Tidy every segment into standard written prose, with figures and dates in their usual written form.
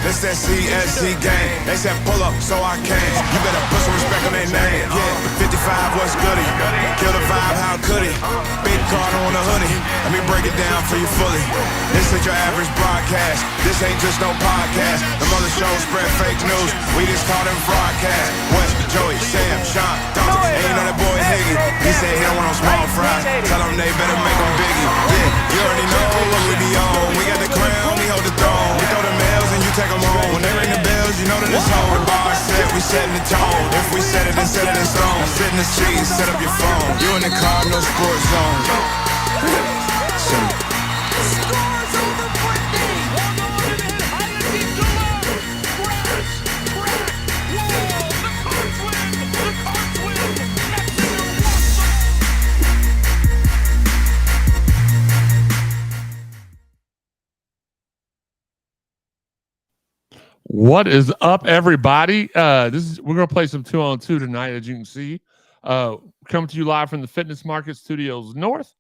This that CSZ game. They said pull up, so I came. You better put some respect on their name. Yeah, 55 was goody. Kill the vibe, how could he? Big Cardinal on the hoodie. Let me break it down for you fully. This ain't your average broadcast. This ain't just no podcast. The mother show spread fake news. We just taught them broadcast. West, Joey, Sam, Shawn, Dr. And you know that boy Higgy. He said he don't want no small fries. Tell them they better make them biggie. Yeah, you already know what we be on. We got the crown, we hold the throne. We throw them L's and you take them home. When they ring the bells, you know that it's home. The bar set, we setting the tone. If we set it, then set it in stone. Sit in the seat, set up your phone. You in the Cardinal sports zone. What is up, everybody? We're gonna play some 2-on-2 tonight, as you can see. Coming to you live from the Fitness Market Studios North.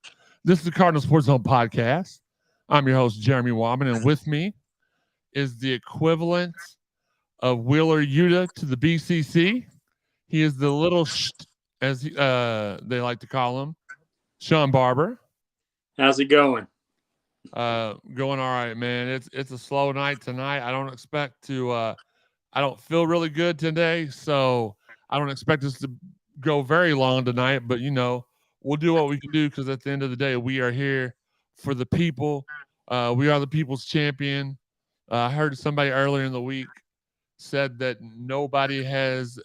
This is the Cardinal Sports Zone podcast. I'm your host, Jeremy Wobben, and with me is the equivalent of Wheeler Yuta to the BCC. He is the little as they like to call him, Sean Barber. How's it going? Going all right, man. It's a slow night tonight. I don't expect to I don't feel really good today, so I don't expect us to go very long tonight, but you know, we'll do what we can do because at the end of the day, we are here for the people. We are the people's champion. I heard somebody earlier in the week said that nobody has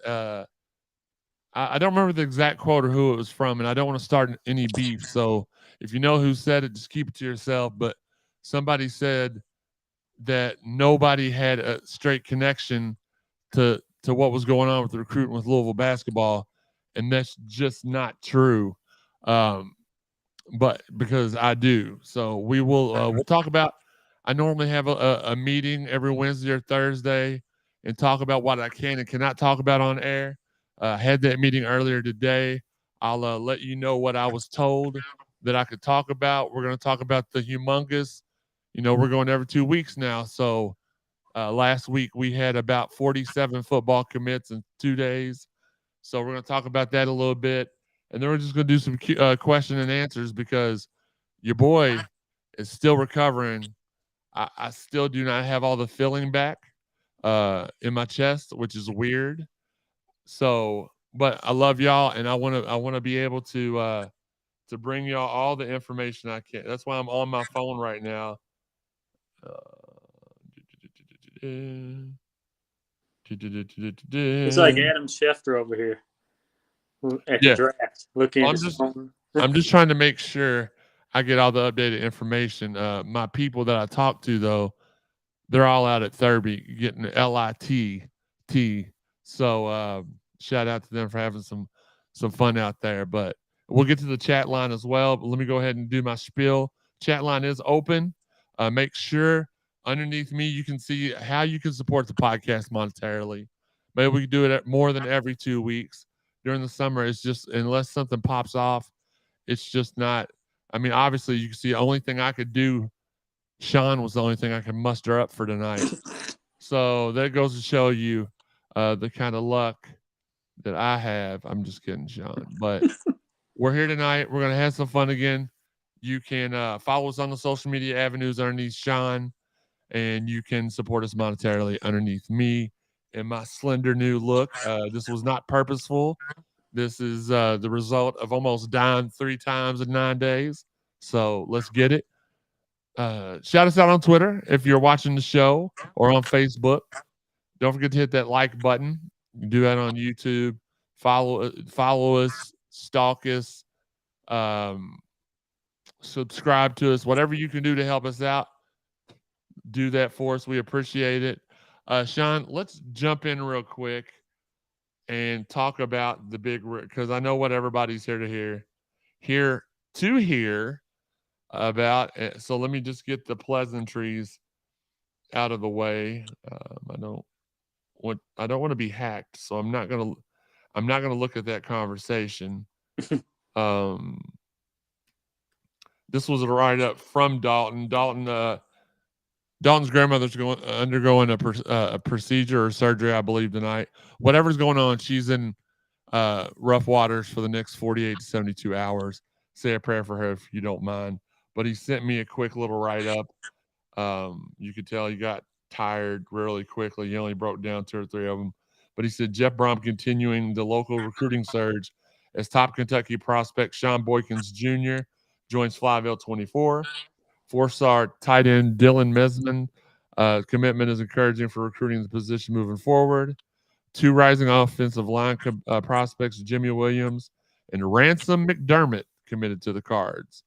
I don't remember the exact quote or who it was from, and I don't want to start any beef. So if you know who said it, just keep it to yourself. But somebody said that nobody had a straight connection to what was going on with the recruiting with Louisville basketball, and that's just not true. But because I do, so we will we'll talk about. I normally have a meeting every Wednesday or Thursday and talk about what I can and cannot talk about on air. Had that meeting earlier today. I'll let you know what I was told that I could talk about. We're going to talk about the humongous. You know, we're going every 2 weeks now. So last week we had about 47 football commits in 2 days. So we're going to talk about that a little bit. And then we're just going to do some question and answers because your boy is still recovering. I still do not have all the filling back in my chest, which is weird. So, but I love y'all, and I want to be able to bring y'all all the information I can. That's why I'm on my phone right now. It's like Adam Schefter over here at the draft. Looking at his phone. I'm just trying to make sure I get all the updated information. My people that I talk to, though, they're all out at Thurby getting the LITT. So shout out to them for having some fun out there. But we'll get to the chat line as well. But let me go ahead and do my spiel. Chat line is open. Make sure underneath me you can see how you can support the podcast monetarily. Maybe we can do it more than every 2 weeks. During the summer, it's just, unless something pops off, it's just not. I mean, obviously, you can see the only thing I could do, Sean was the only thing I could muster up for tonight. So that goes to show you the kind of luck that I have. I'm just kidding, Sean. But we're here tonight. We're going to have some fun again. You can follow us on the social media avenues underneath Sean, and you can support us monetarily underneath me and my slender new look. This was not purposeful. This is the result of almost dying 3 times in 9 days. So let's get it. Shout us out on Twitter if you're watching the show, or on Facebook. Don't forget to hit that like button. You can do that on YouTube. Follow us, stalk us, subscribe to us. Whatever you can do to help us out, do that for us. We appreciate it. Sean, let's jump in real quick and talk about the big, because I know what everybody's here to hear about. So let me just get the pleasantries out of the way. I don't want to be hacked, so I'm not gonna look at that conversation. This was a write-up from Dalton. Dalton Dalton's grandmother's undergoing a procedure or surgery, I believe, tonight. Whatever's going on, she's in rough waters for the next 48 to 72 hours. Say a prayer for her if you don't mind. But he sent me a quick little write-up. You could tell he got tired really quickly. He only broke down 2 or 3 of them. But he said Jeff Brom continuing the local recruiting surge as top Kentucky prospect Sean Boykins Jr. joins Flyville 24. 4-star tight end Dylan Mesman. Commitment is encouraging for recruiting the position moving forward. 2 rising offensive line prospects, Jimmy Williams and Ransom McDermott, committed to the Cards.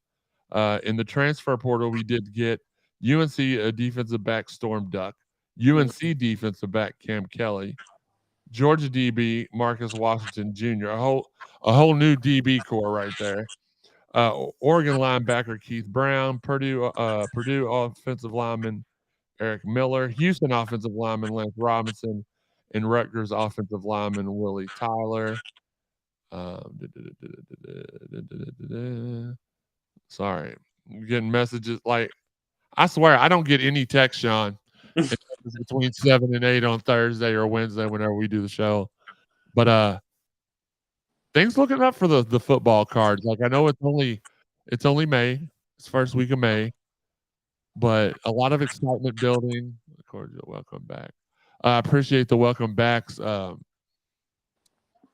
In the transfer portal, we did get UNC defensive back Storm Duck, UNC defensive back Cam Kelly, Georgia DB Marcus Washington Jr. A whole new DB core right there. Oregon linebacker Keith Brown, Purdue offensive lineman Eric Miller, Houston offensive lineman Lance Robinson, and Rutgers offensive lineman Willie Tyler. Sorry, I'm getting messages. Like, I swear I don't get any text, Sean. It's between 7 and 8 on Thursday or Wednesday whenever we do the show. But things looking up for the football Cards. Like, I know it's only May. It's first week of May. But a lot of excitement building. Cordial welcome back. I appreciate the welcome backs. This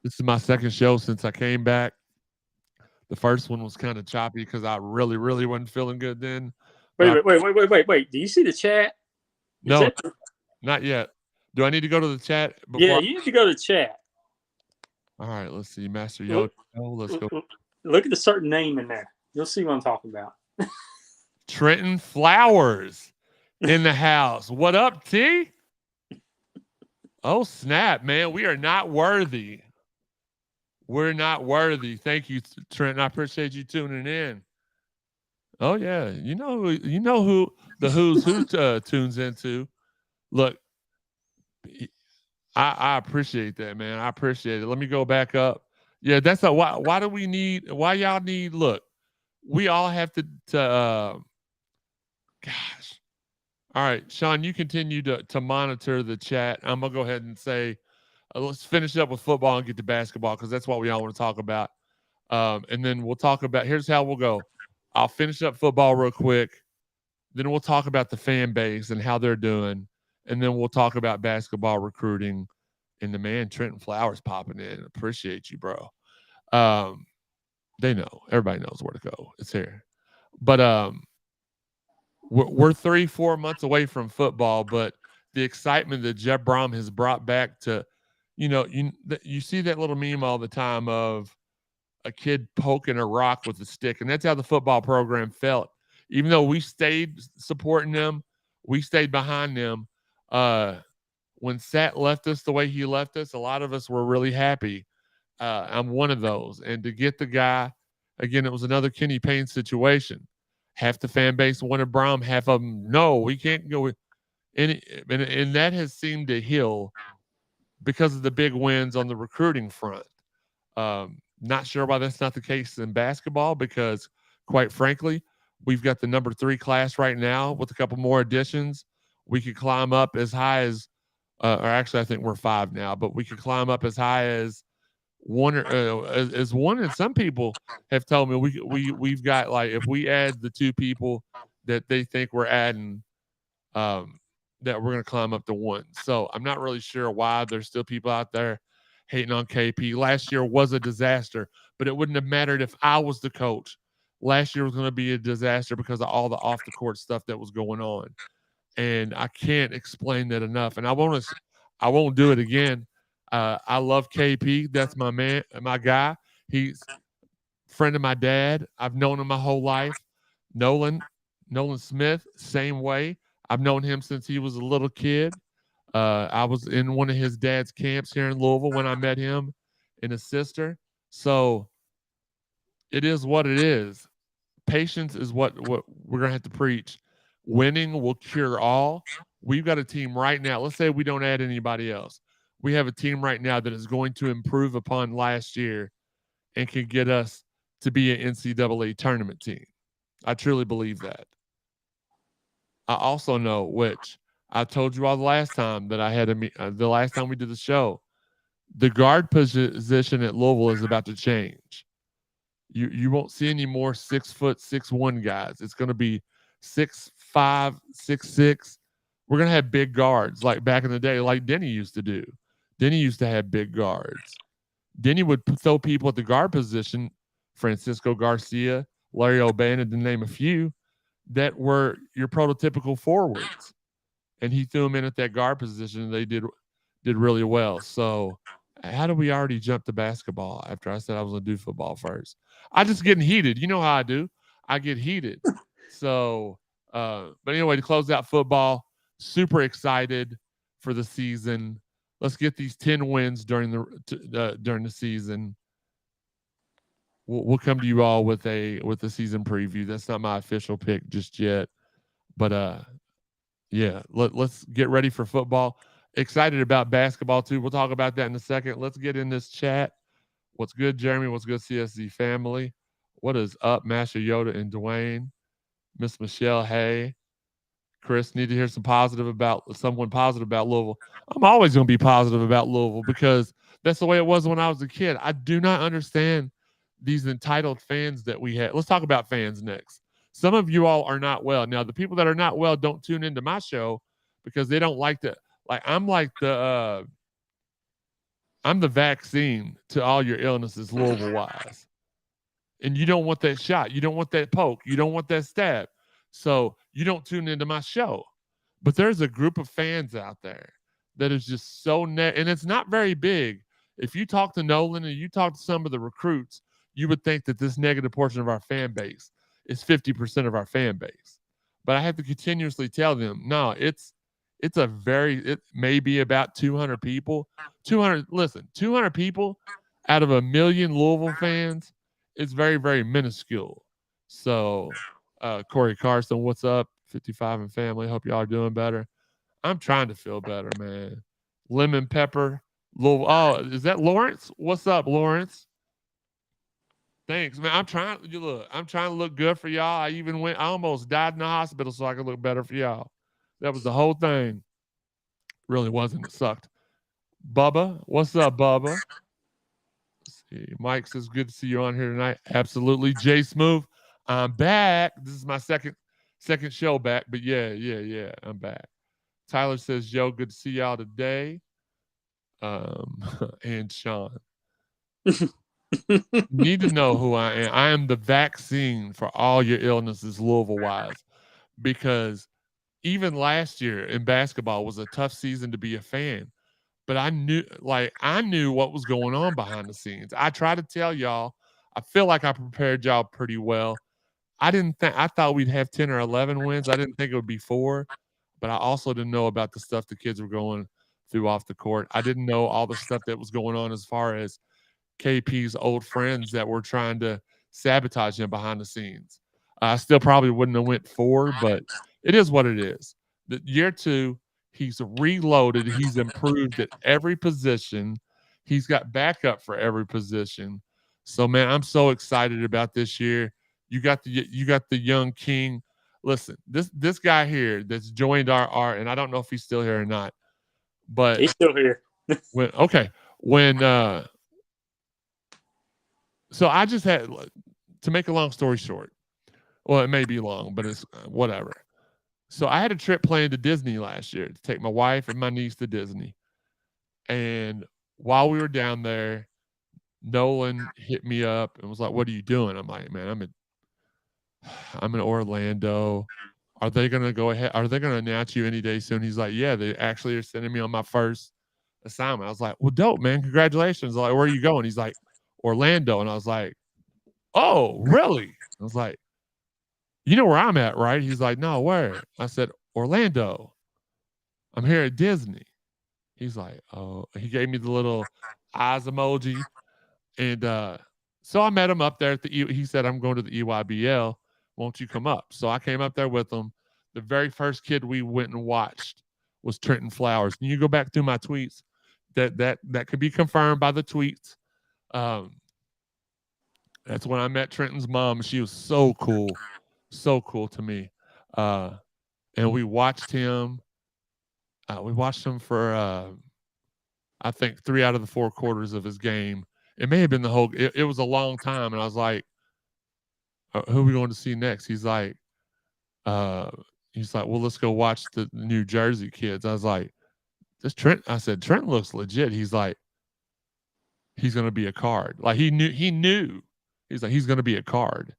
is my second show since I came back. The first one was kind of choppy because I really, really wasn't feeling good then. Wait. Do you see the chat? No, not yet. Do I need to go to the chat? Yeah, you need to go to the chat. All right, let's see. Master Yoda. Let's go. Look at the certain name in there. You'll see what I'm talking about. Trentyn Flowers in the house. What up, T? Oh, snap, man. We are not worthy. We're not worthy. Thank you, Trent. I appreciate you tuning in. Oh, yeah. You know who the who's who tunes into. Look, I appreciate that, man. I appreciate it. Let me go back up. Yeah, that's why do we need, why y'all need, look, we all have to gosh. All right, Sean, you continue to monitor the chat. I'm going to go ahead and say, let's finish up with football and get to basketball because that's what we all want to talk about. And then we'll talk about, here's how we'll go. I'll finish up football real quick. Then we'll talk about the fan base and how they're doing. And then we'll talk about basketball recruiting. And the man, Trentyn Flowers, popping in. Appreciate you, bro. They know. Everybody knows where to go. It's here. But we're 3-4 months away from football, but the excitement that Jeff Brom has brought back to, you see that little meme all the time of a kid poking a rock with a stick, and that's how the football program felt. Even though we stayed supporting them, we stayed behind them. When Sat left us the way he left us, a lot of us were really happy. I'm one of those. And to get the guy, again, it was another Kenny Payne situation. Half the fan base wanted Brom, half of them, no, we can't go with any. And that has seemed to heal because of the big wins on the recruiting front. Not sure why that's not the case in basketball because, quite frankly, we've got the number 3 class right now with a couple more additions. We could climb up as high as, or actually, I think we're 5 now, but we could climb up as high as 1 or as 1. And some people have told me we've got, like, if we add the 2 people that they think we're adding, that we're going to climb up to 1. So I'm not really sure why there's still people out there hating on KP. Last year was a disaster, but it wouldn't have mattered if I was the coach. Last year was going to be a disaster because of all the off the court stuff that was going on. And I can't explain that enough. And I won't do it again. I love KP. That's my man, my guy. He's a friend of my dad. I've known him my whole life. Nolan Smith, same way. I've known him since he was a little kid. I was in one of his dad's camps here in Louisville when I met him and his sister. So it is what it is. Patience is what we're going to have to preach. Winning will cure all. We've got a team right now. Let's say we don't add anybody else. We have a team right now that is going to improve upon last year and can get us to be an NCAA tournament team. I truly believe that. I also know, which I told you all the last time that I had the last time we did the show, the guard position at Louisville is about to change. You won't see any more 6'6" guys. It's going to be 6'5", 6'6". We're going to have big guards like back in the day, like Denny used to do. Denny used to have big guards. Denny would throw people at the guard position, Francisco Garcia, Larry O'Bannon, to name a few, that were your prototypical forwards. And he threw them in at that guard position, and they did really well. So how do we already jump to basketball after I said I was going to do football first? I just getting heated. You know how I do. I get heated. So, but anyway, to close out football, super excited for the season. Let's get these 10 wins during the season. We'll come to you all with a season preview. That's not my official pick just yet, but yeah, let's get ready for football. Excited about basketball too. We'll talk about that in a second. Let's get in this chat. What's good, Jeremy? What's good, CSZ family? What is up, Master Yoda and Dwayne? Miss Michelle, hey. Chris, need to hear someone positive about Louisville. I'm always going to be positive about Louisville because that's the way it was when I was a kid. I do not understand these entitled fans that we have. Let's talk about fans next. Some of you all are not well. Now, the people that are not well don't tune into my show because they don't like to. Like I'm the vaccine to all your illnesses, Louisville wise. And you don't want that shot. You don't want that poke. You don't want that stab. So you don't tune into my show. But there's a group of fans out there that is just so and it's not very big. If you talk to Nolan and you talk to some of the recruits, you would think that this negative portion of our fan base is 50% of our fan base. But I have to continuously tell them, no, it may be about 200 people. 200 people out of 1 million Louisville fans is very, very minuscule. So Corey Carson, what's up? 55 and family. Hope y'all are doing better. I'm trying to feel better, man. Lemon pepper. Oh, is that Lawrence? What's up, Lawrence? Thanks, man. I'm trying to look good for y'all. I almost died in the hospital so I could look better for y'all. That was the whole thing. Really wasn't. It sucked. Bubba, what's up, Bubba? Let's see. Mike says, good to see you on here tonight. Absolutely. Jay Smooth, I'm back. This is my second show back, but yeah, I'm back. Tyler says, yo, good to see y'all today. And Sean. Need to know who I am. I am the vaccine for all your illnesses, Louisville-wise, because even last year in basketball was a tough season to be a fan. But I knew what was going on behind the scenes. I try to tell y'all. I feel like I prepared y'all pretty well. I thought we'd have 10 or 11 wins. I didn't think it would be 4, but I also didn't know about the stuff the kids were going through off the court. I didn't know all the stuff that was going on as far as KP's old friends that were trying to sabotage him behind the scenes. I still probably wouldn't have went 4, but it is what it is. The year 2, he's reloaded. He's improved at every position. He's got backup for every position. So, man, I'm so excited about this year. You got the young king. Listen, this guy here that's joined our and I don't know if he's still here or not, but he's still here. So I just had to make a long story short. Well, it may be long, but it's whatever. So I had a trip planned to Disney last year to take my wife and my niece to Disney. And while we were down there, Nolan hit me up and was like, what are you doing? I'm like, man, I'm in Orlando. Are they going to go ahead? Are they going to announce you any day soon? He's like, yeah, they actually are sending me on my first assignment. I was like, well, dope, man. Congratulations. Like, where are you going? He's like, Orlando. And I was like, oh, really? I was like, you know where I'm at, right? He's like, no, where? I said, Orlando. I'm here at Disney. He's like, oh, he gave me the little eyes emoji. And so I met him up there he said, I'm going to the EYBL. Won't you come up? So I came up there with him. The very first kid we went and watched was Trentyn Flowers. Can you go back through my tweets? That could be confirmed by the tweets. That's when I met Trentyn's mom. She was so cool to me. and we watched him. We watched him for I think 3 out of the 4 quarters of his game. It may have been the whole. It was a long time, and I was like, "Who are we going to see next?" Uh, he's like, "Well, let's go watch the New Jersey kids." I was like, "This Trent." I said, "Trent looks legit." He's like, "He's going to be a card." Like he knew. He's like, "He's going to be a card."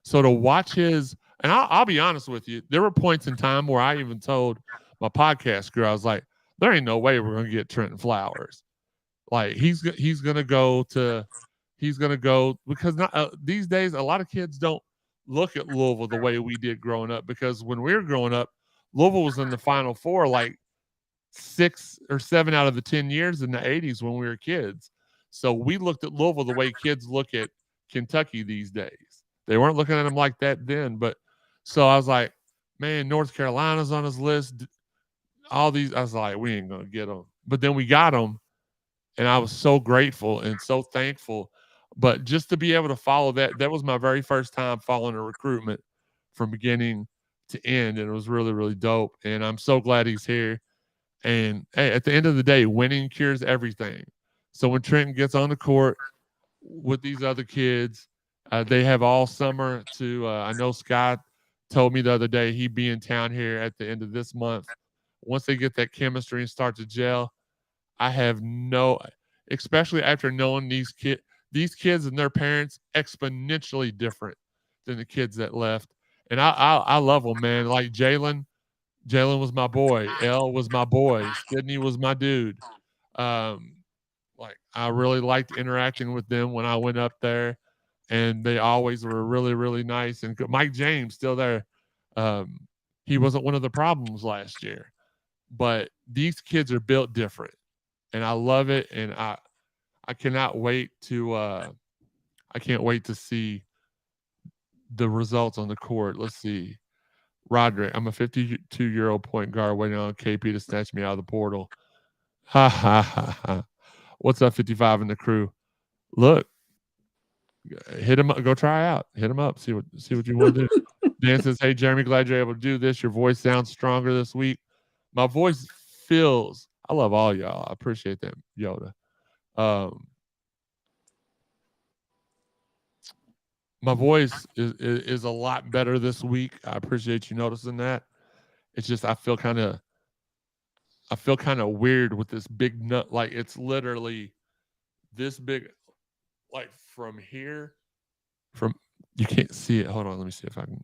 So to watch his, and I'll be honest with you, there were points in time where I even told my podcast crew, I was like, "There ain't no way we're going to get Trentyn Flowers." Like he's gonna go because not these days a lot of kids don't look at Louisville the way we did growing up, because when we were growing up, Louisville was in the Final Four like 6 or 7 out of the 10 years in the 80s when we were kids. So we looked at Louisville the way kids look at Kentucky these days. They weren't looking at them like that then, but so I was like, man, North Carolina's on his list. All these, I was like, we ain't gonna get them, but then we got them. And I was so grateful and so thankful. But just to be able to follow that was my very first time following a recruitment from beginning to end. And it was really, really dope. And I'm so glad he's here. And hey, at the end of the day, winning cures everything. So when Trentyn gets on the court with these other kids, they have all summer to, I know Scott told me the other day he'd be in town here at the end of this month. Once they get that chemistry and start to gel, I have especially after knowing these kids and their parents exponentially different than the kids that left. And I love them, man. Like Jalen was my boy. Elle was my boy. Sydney was my dude. Like I really liked interacting with them when I went up there, and they always were really, really nice. And Mike James still there. He wasn't one of the problems last year, but these kids are built different. And I love it, and I cannot wait to I can't wait to see the results on the court. Let's see. Roderick, I'm a 52-year-old point guard waiting on KP to snatch me out of the portal. Ha ha ha ha. What's up, 55 in the crew? Look, hit him up. Go try out. Hit him up. See what you want to do. Dan says, "Hey Jeremy, glad you're able to do this. Your voice sounds stronger this week." My voice feels. I love all y'all. I appreciate that, Yoda. My voice is a lot better this week. I appreciate you noticing that. It's just I feel kind of weird with this big nut. Like it's literally this big, like from here, you can't see it. Hold on, let me see if I can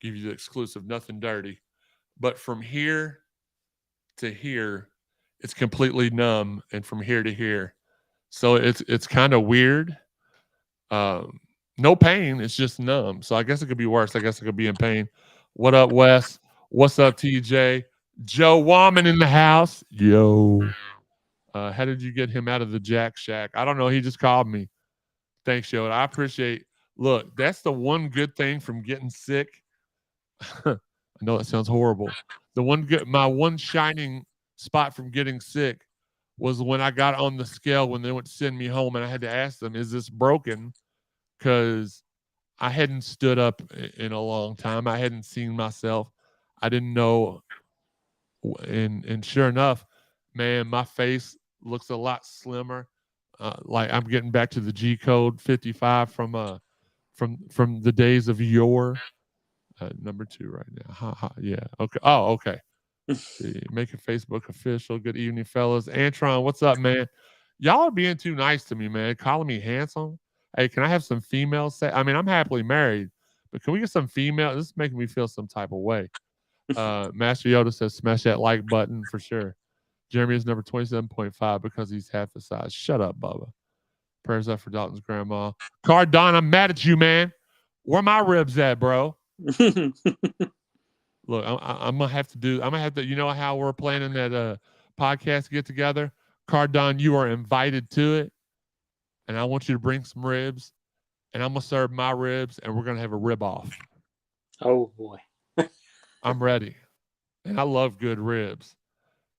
give you the exclusive. Nothing dirty, but from here to here, it's completely numb, and from here to here, so it's kind of weird. No pain, it's just numb. So I guess it could be worse. I guess it could be in pain. What up, Wes? What's up, TJ? Joe Wallman in the house. Yo. How did you get him out of the Jack Shack? I don't know. He just called me. Thanks, Yoda. I appreciate. Look, that's the one good thing from getting sick. I know that sounds horrible. My one shining spot from getting sick was when I got on the scale when they went to send me home, and I had to ask them, "Is this broken?" Because I hadn't stood up in a long time. I hadn't seen myself. I didn't know. And sure enough, man, my face looks a lot slimmer. Like I'm getting back to the G code 55 from the days of yore. Number 2 right now. Ha ha. Yeah. Okay. Oh, okay. See, making Facebook official. Good evening, fellas. Antron, what's up, man? Y'all are being too nice to me, man. Calling me handsome. Hey, can I have some females say? I mean, I'm happily married, but can we get some female? This is making me feel some type of way. Master Yoda says smash that like button for sure. Jeremy is number 27.5 because he's half the size. Shut up, Bubba. Prayers up for Dalton's grandma. Cardinal, I'm mad at you, man. Where my ribs at, bro? Look, I'm gonna have to. You know how we're planning that podcast get together? Cardon, you are invited to it, and I want you to bring some ribs, and I'm gonna serve my ribs, and we're gonna have a rib off. Oh boy, I'm ready, and I love good ribs.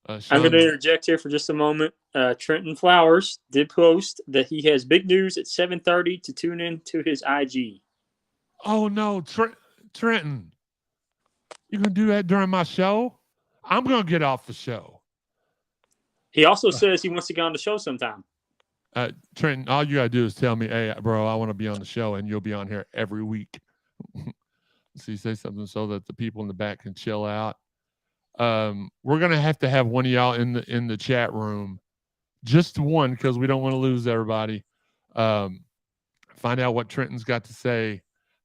I'm going to interject here for just a moment. Trentyn Flowers did post that he has big news at 7:30 to tune in to his IG. Oh no, Trentyn. You gonna do that during my show? I'm gonna get off the show. He also says he wants to get on the show sometime. Trentyn, all you gotta do is tell me, hey, bro, I want to be on the show, and you'll be on here every week. See, say something so that the people in the back can chill out. We're gonna have to have one of y'all in the chat room, just one, because we don't want to lose everybody. Find out what Trentyn's got to say,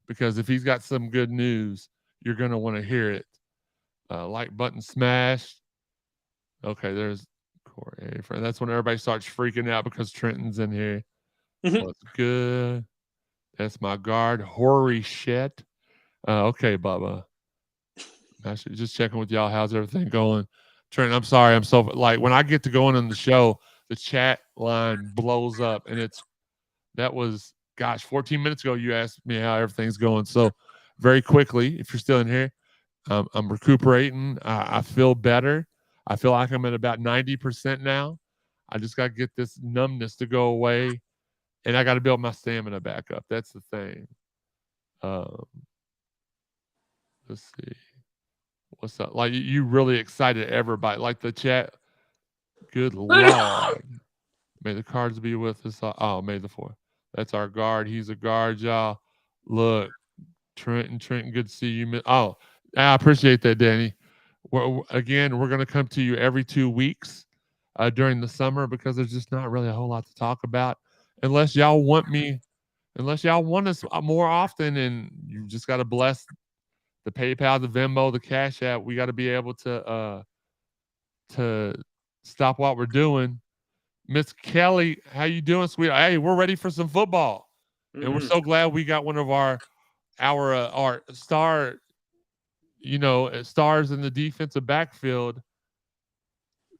because if he's got some good news, you're gonna want to hear it. Like button smashed. Okay, there's Corey. That's when everybody starts freaking out because Trentyn's in here. What's good? That's my guard. Hoary shit. Okay, Bubba. Actually, just checking with y'all. How's everything going? Trentyn, I'm sorry. I'm so like when I get to going on the show, the chat line blows up, and that was 14 minutes ago. You asked me how everything's going. So very quickly, if you're still in here, I'm recuperating. I feel better. I feel like I'm at about 90% now. I just got to get this numbness to go away, and I got to build my stamina back up. That's the thing. Let's see. What's up? Like, you really excited everybody. Like the chat. Good Lord. May the cards be with us. Oh, May the 4th. That's our guard. He's a guard, y'all. Look, Trentyn, good to see you. Oh, I appreciate that, Danny. We're going to come to you every 2 weeks during the summer, because there's just not really a whole lot to talk about. Unless y'all want us more often, and you just got to bless the PayPal, the Venmo, the Cash App. We got to be able to stop what we're doing. Miss Kelly, how you doing, sweetheart? Hey, we're ready for some football. And we're so glad we got one of our star, stars in the defensive backfield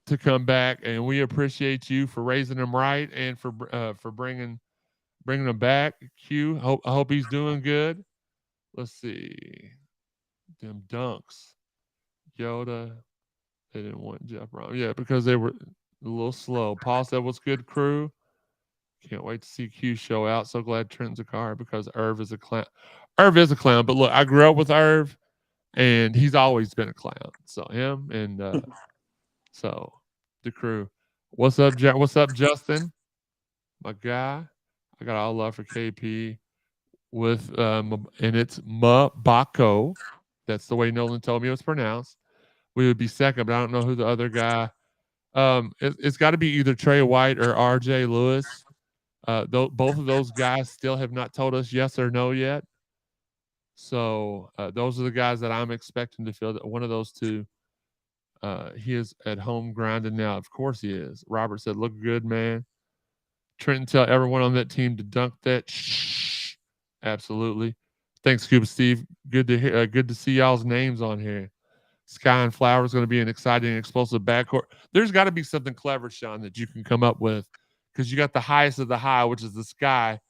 to come back, and we appreciate you for raising him right and for bringing him back. Q, I hope he's doing good. Let's see, them dunks, Yoda. They didn't want Jeff Brown, because they were a little slow. Paul said, "What's good, crew? Can't wait to see Q show out. So glad Trentyn's a car, because Irv is a clown. Irv is a clown, but look, I grew up with Irv, and he's always been a clown. So him and so the crew. What's up, What's up, Justin? My guy. I got all love for KP with and it's Muh-Bok. That's the way Nolan told me it was pronounced. We would be second, but I don't know who the other guy. It's got to be either Trey White or RJ Lewis. Both of those guys still have not told us yes or no yet. So those are the guys that I'm expecting to fill. That one of those two. He is at home grinding now. Of course he is. Robert said, "Look good, man." Trentyn, tell everyone on that team to dunk that. Shh. Absolutely. Thanks, Scuba Steve. Good to hear. Good to see y'all's names on here. Sky and Flowers going to be an exciting, explosive backcourt. There's got to be something clever, Shawn, that you can come up with, because you got the highest of the high, which is the sky,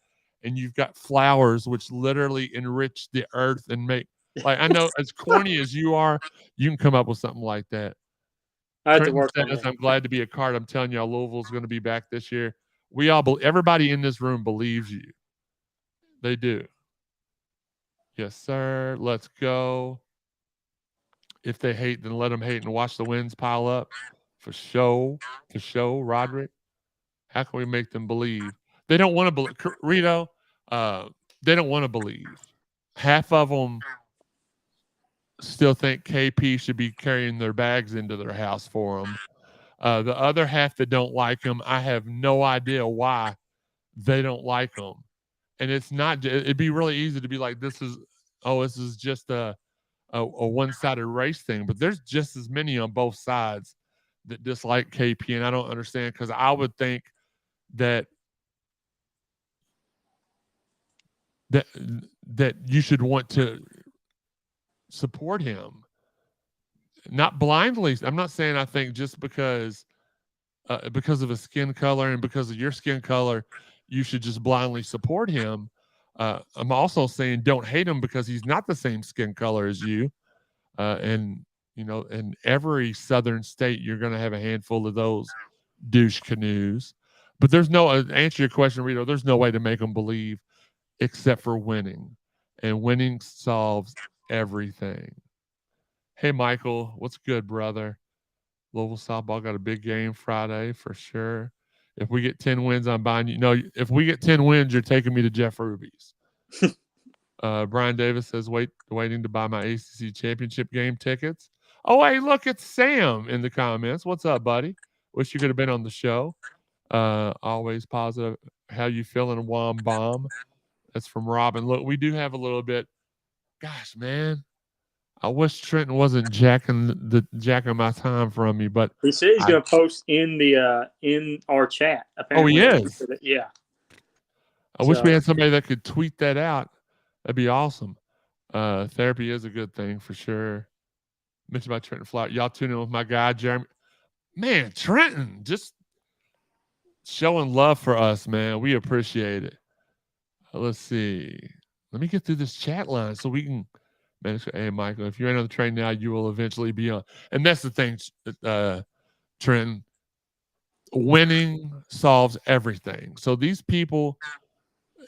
and you've got Flowers, which literally enrich the earth and make. Like, I know, as corny as you are, you can come up with something like that. I had to work on says, that. I'm glad to be a card. I'm telling y'all, Louisville's going to be back this year. Everybody in this room believes you. They do. Yes, sir. Let's go. If they hate, then let them hate and watch the wins pile up. For show, Roderick. How can we make them believe? They don't want to believe. Rito, they don't want to believe. Half of them still think KP should be carrying their bags into their house for them. The other half that don't like him, I have no idea why they don't like him. And it's not. It'd be really easy to be like, this is just a one-sided race thing. But there's just as many on both sides that dislike KP, and I don't understand, because I would think that you should want to support him, not blindly. I'm not saying I think just because of his skin color and because of your skin color, you should just blindly support him. I'm also saying don't hate him because he's not the same skin color as you. And in every southern state, you're going to have a handful of those douche canoes. But there's no answer your question, Rito. There's no way to make them believe except for winning, and winning solves everything. Hey, Michael, what's good, brother? Louisville softball got a big game Friday for sure. If we get 10 wins, I'm buying you. No, if we get 10 wins, you're taking me to Jeff Ruby's. Brian Davis says, waiting to buy my ACC championship game tickets. Oh, hey, look, it's Sam in the comments. What's up, buddy? Wish you could have been on the show. Always positive. How you feeling, Wom Bomb? That's from Robin. Look, we do have a little bit. Gosh, man. I wish Trentyn wasn't jacking my time from me, but he said he's going to post in the in our chat. Apparently. Oh, he is. Yeah. I wish we had somebody that could tweet that out. That'd be awesome. Therapy is a good thing for sure. Mentioned by Trentyn Flowers. Y'all tune in with my guy Jeremy. Man, Trentyn just showing love for us, man. We appreciate it. Let's see. Let me get through this chat line so we can. Man, hey, Michael, if you ain't on the train now, you will eventually be on. And that's the thing, Trentyn. Winning solves everything. So these people,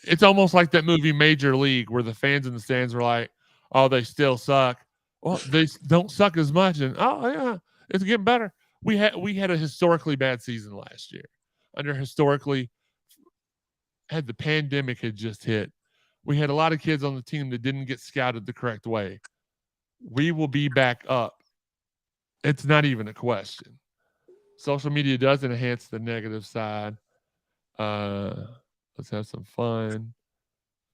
it's almost like that movie Major League where the fans in the stands were like, oh, they still suck. Well, they don't suck as much. And, oh, yeah, it's getting better. We had a historically bad season last year. Had the pandemic had just hit. We had a lot of kids on the team that didn't get scouted the correct way. We will be back up. It's not even a question. Social media does enhance the negative side. Let's have some fun.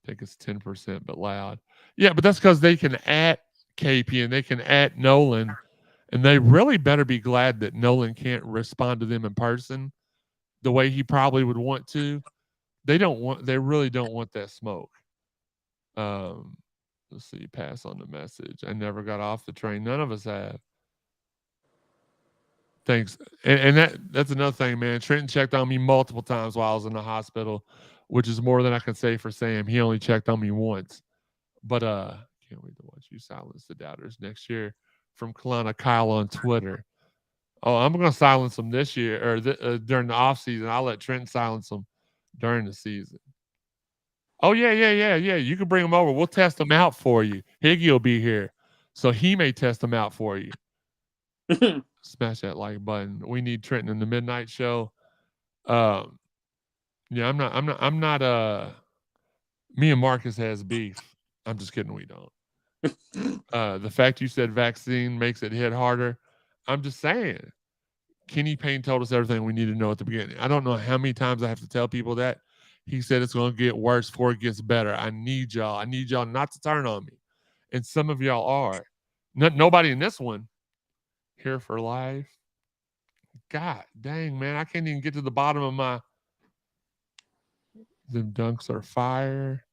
I think it's 10%, but loud. Yeah, but that's because they can at KP and they can at Nolan, and they really better be glad that Nolan can't respond to them in person the way he probably would want to. They really don't want that smoke. Let's see, pass on the message. I never got off the train. None of us have. Thanks. And that's another thing, man. Trentyn checked on me multiple times while I was in the hospital, which is more than I can say for Sam. He only checked on me once. But can't wait to watch you silence the doubters next year. From Kalana Kyle on Twitter. Oh, I'm going to silence them this year or during the off season. I'll let Trentyn silence them during the season. Oh, yeah. You can bring them over. We'll test them out for you. Higgy will be here, so he may test them out for you. Smash that like button. We need Trentyn in the midnight show. Yeah, I'm not. Me and Marcus has beef. I'm just kidding. We don't. The fact you said vaccine makes it hit harder. I'm just saying. Kenny Payne told us everything we need to know at the beginning. I don't know how many times I have to tell people that. He said it's going to get worse before it gets better. I need y'all not to turn on me. And some of y'all are. Nobody in this one. Here for life. God dang, man. I can't even get to the bottom of my. The dunks are fire.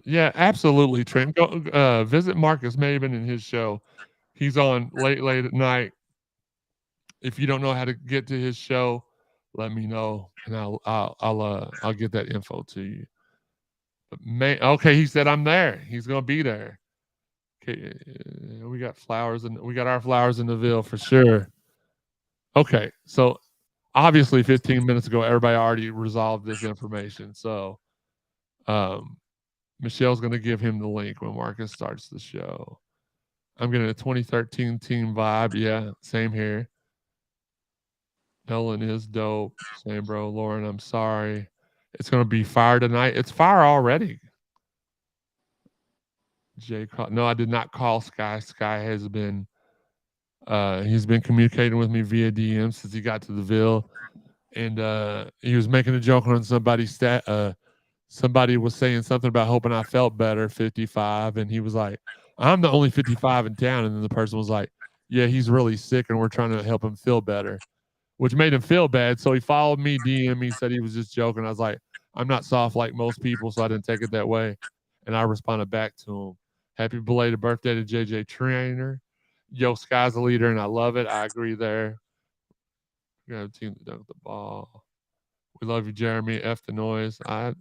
Yeah, absolutely, Trent. Go visit Marcus Maben in his show. He's on late at night. If you don't know how to get to his show, let me know, and I'll get that info to you. But okay, he said I'm there. He's gonna be there. Okay, we got flowers and we got our flowers in the Ville for sure. Okay, so obviously 15 minutes ago, everybody already resolved this information. So, Michelle's gonna give him the link when Marcus starts the show. I'm getting a 2013 team vibe. Yeah, same here. Nolan is dope. Same, bro. Lauren, I'm sorry. It's going to be fire tonight. It's fire already. No, I did not call Sky. Sky has been, he's been communicating with me via DM since he got to the Ville. And he was making a joke on somebody's stat. Somebody was saying something about hoping I felt better, 55. And he was like, I'm the only 55 in town. And then the person was like, yeah, he's really sick and we're trying to help him feel better, which made him feel bad. So he followed me, DM me, said he was just joking. I was like, I'm not soft like most people, so I didn't take it that way. And I responded back to him. Happy belated birthday to JJ Trainer. Yo, Sky's a leader, and I love it. I agree there. We got a team that dunk the ball. We love you, Jeremy. F the noise. I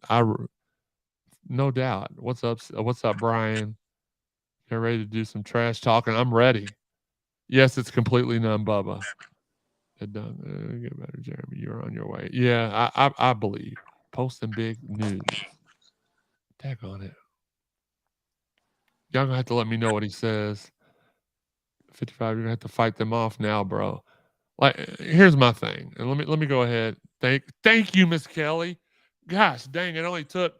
no doubt. What's up, Brian? Get ready to do some trash talking. I'm ready. Yes, it's completely numb, Bubba. Get better, Jeremy. You're on your way. Yeah, I believe. Posting big news. Tag on it. Y'all gonna have to let me know what he says. 55. You're gonna have to fight them off now, bro. Like, here's my thing, and let me go ahead. Thank you, Miss Kelly. Gosh, dang! It only took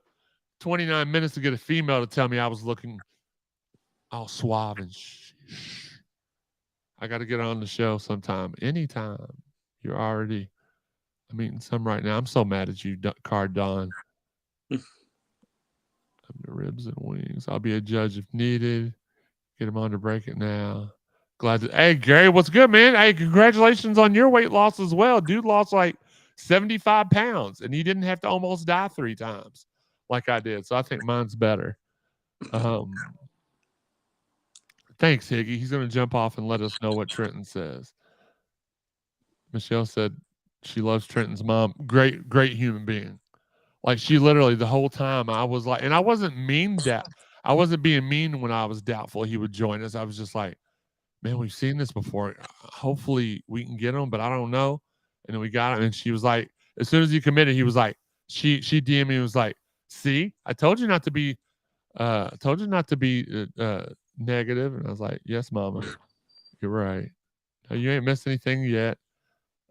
29 minutes to get a female to tell me I was looking all suave and shh. I got to get on the show sometime, anytime. You're already. I'm eating some right now. I'm so mad at you, Card Don. The ribs and wings. I'll be a judge if needed. Get him on to break it now. Glad to. Hey, Gary, what's good, man? Hey, congratulations on your weight loss as well. Dude lost like 75 pounds, and he didn't have to almost die 3 times like I did. So I think mine's better. Thanks, Higgy. He's going to jump off and let us know what Trentyn says. Michelle said she loves Trentyn's mom. Great human being. Like, she literally the whole time I was like, and I wasn't I wasn't being mean when I was doubtful he would join us. I was just like, man, we've seen this before. Hopefully we can get him, but I don't know. And then we got him, and she was like, as soon as he committed, he was like, she DM'd me and was like, see, I told you not to be negative. And I was like, yes, mama, you're right. No, you ain't missed anything yet.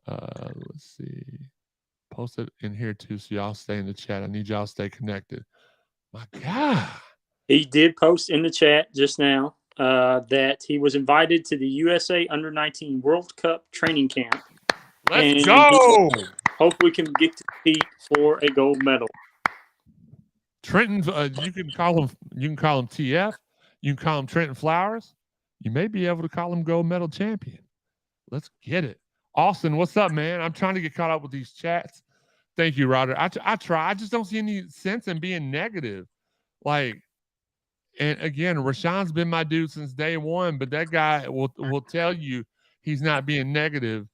Let's see. Post it in here too, so y'all stay in the chat. I need y'all to stay connected. My God. He did post in the chat just now that he was invited to the USA Under-19 World Cup training camp. Let's go! Hope we can get to compete for a gold medal. Trentyn, you can call him TF. You can call him Trentyn Flowers. You may be able to call him gold medal champion. Let's get it. Austin, what's up, man? I'm trying to get caught up with these chats. Thank you, Ryder. I try. I just don't see any sense in being negative. Like, and again, Rashawn's been my dude since day one, but that guy will tell you he's not being negative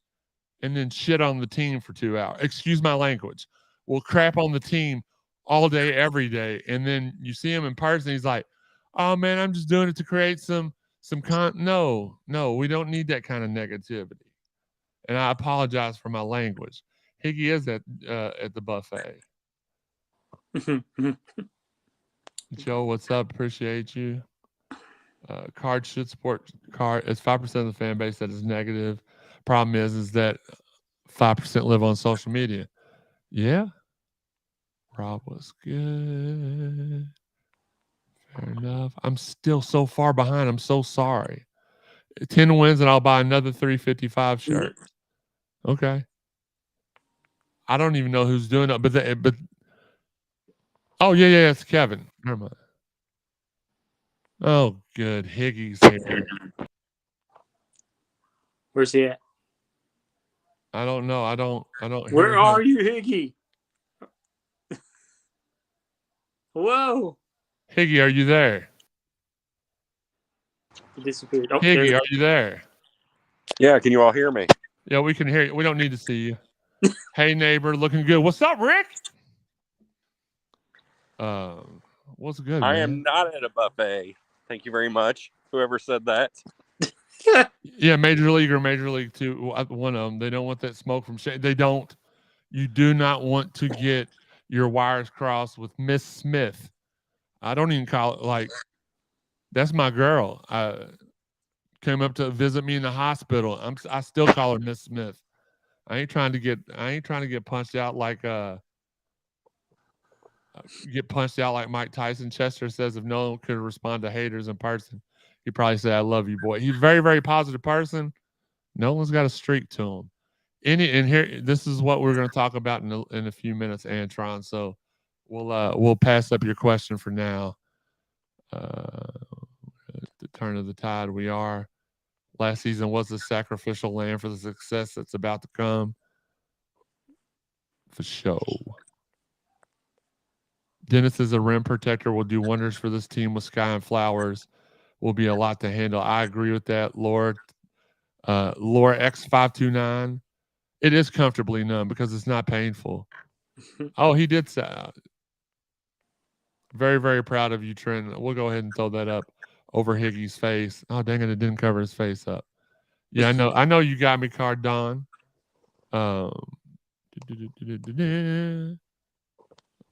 and then shit on the team for 2 hours. Excuse my language. Will crap on the team all day, every day. And then you see him in person, he's like, oh, man, I'm just doing it to create some No, we don't need that kind of negativity. And I apologize for my language. Higgy is at the buffet. Joe, what's up? Appreciate you. Card should support Card. It's 5% of the fan base that is negative. Problem is that 5% live on social media. Yeah. Rob was good. Fair enough. I'm still so far behind. I'm so sorry. 10 wins and I'll buy another 355 shirt. Okay. I don't even know who's doing it, but oh yeah, it's Kevin. Never mind. Oh, good. Higgy's here. Where's he at? I don't know. I don't. Where are you, Higgy? Whoa. Higgy, are you there? He disappeared. Oh, Higgy, are you there? Yeah, can you all hear me? Yeah, we can hear you. We don't need to see you. Hey, neighbor, looking good. What's up, Rick? What's good, I man? am not at a buffet. Thank you very much. Whoever said that. Yeah, Major League or Major League 2, one of them. They don't want that smoke from shade. They don't. You do not want to get your wires crossed with Miss Smith. I don't even call it like, that's my girl. Came up to visit me in the hospital. I still call her Miss Smith. I ain't trying to get punched out like Mike Tyson. Chester says if no one could respond to haters in person, he'd probably say, I love you, boy. He's a very, very positive person. No one's got a streak to him. And here, this is what we're going to talk about in a few minutes, Antron. So we'll pass up your question for now. The turn of the tide we are. Last season was a sacrificial lamb for the success that's about to come. For sure. Dennis is a rim protector, will do wonders for this team with Sky and Flowers. Will be a lot to handle. I agree with that, Laura. Laura X529. It is comfortably numb because it's not painful. Oh, he did say. Very, very proud of you, Trent. We'll go ahead and throw that up over Higgy's face. Oh, dang it didn't cover his face up. Yeah, I know you got me, Cardon.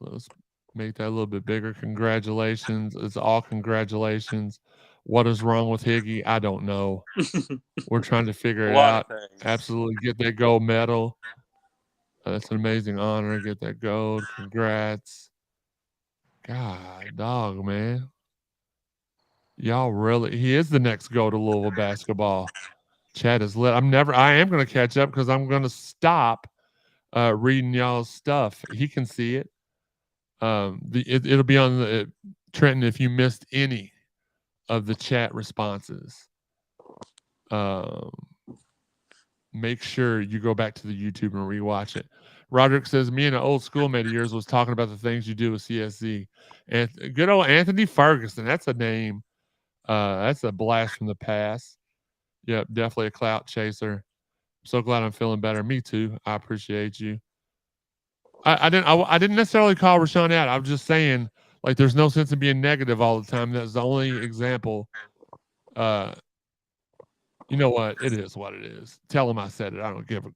Let's make that a little bit bigger. Congratulations. It's all congratulations. What is wrong with Higgy? I don't know. We're trying to figure A it lot out. of things. Absolutely get that gold medal. That's an amazing honor. Get that gold. Congrats. God, dog, man. Y'all really, he is the next go to Louisville basketball. Chad is lit. I am going to catch up because I'm going to stop reading y'all's stuff. He can see it. It'll be on the Trentyn if you missed any of the chat responses. Make sure you go back to the YouTube and rewatch it. Roderick says, me and an old schoolmate of yours was talking about the things you do with CSZ. And good old Anthony Ferguson. That's a name. That's a blast from the past. Yep, definitely a clout chaser. I'm so glad I'm feeling better. Me too. I appreciate you. I didn't necessarily call Rashawn out. I'm just saying, like, there's no sense in being negative all the time. That's the only example. You know what? It is what it is. Tell him I said it. I don't give a.